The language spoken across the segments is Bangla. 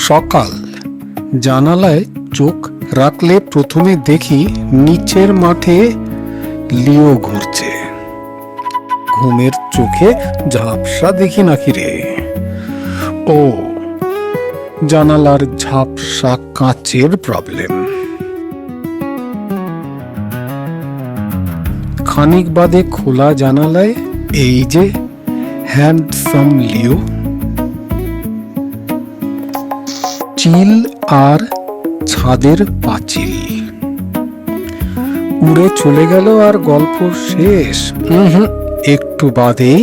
সকাল, জানালায় চোখ রাখলে প্রথমে দেখি নিচের মাঠে লিও ঘুরছে। ঘুমের চোখে ঝাপসা দেখি নাকি রে? ও, জানালার ঝাপসা কাঁচের প্রবলেম। খানিক বাদে খোলা জানালায় এই যে হ্যান্ডসাম লিও। চিল আর ছাদের পাঁচিল উড়ে চলে গেল আর গল্প শেষ। একটু বাদেই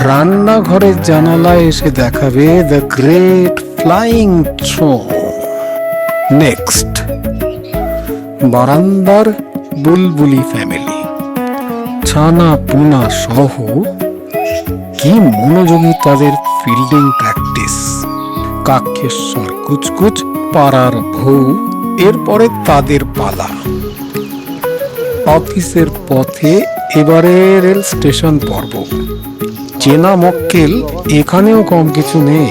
রান্নাঘরের জানালায় এসে দেখাবে the great flying throne. Next, বারান্দার বুলবুলি ফ্যামিলি, ছানা পোনা সহ কি মনোযোগী তাদের ফিল্ডিং প্র্যাকটিস। কাকেশ্বর কুচকুচ, পাড়ার বউ, এরপরে তাদের পালা। অফিসের পথে এবারে রেল স্টেশন পর্ব। চেনা মক্কেল এখানেও কম কিছু নেই।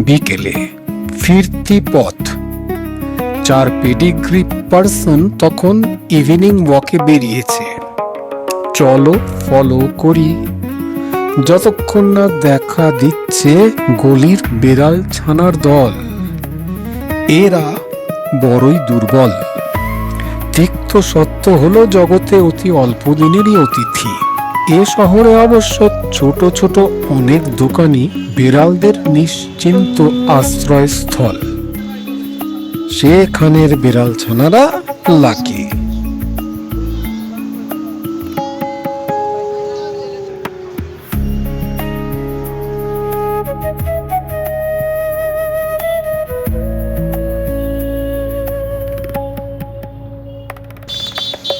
বিকেলে ফিরতি পথ। 4 পেডিগ্রি পার্সন তখন ইভিনিং ওয়াকে বেরিয়েছে। চলো ফলো করি, যতক্ষণ না দেখা দিচ্ছে গলির বেড়াল ছানার দল। এরা বড়ই দুর্বল। তিক্ত সত্য হলো জগতে অতি অল্প দিনেরই অতিথি। এ শহরে অবশ্য ছোট ছোট অনেক দোকানি বিড়ালদের নিশ্চিন্ত আশ্রয়স্থল। সেখানের বিড়াল ছানারা লাকি।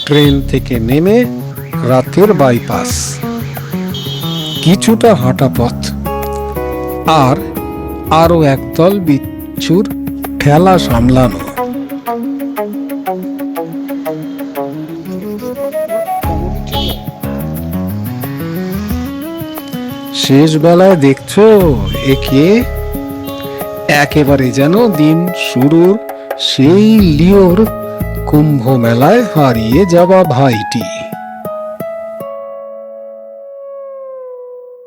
ট্রেন থেকে নেমে রাতের বাইপাস, কিছুটা হাঁটা পথ, আর আরো একদল বিচ্ছুর ঠেলা সামলানো। শেষ বেলায় দেখছো একে, একেবারে যেন দিন শুরুর সেই লিওর কুম্ভ মেলায় হারিয়ে যাওয়া ভাইটি।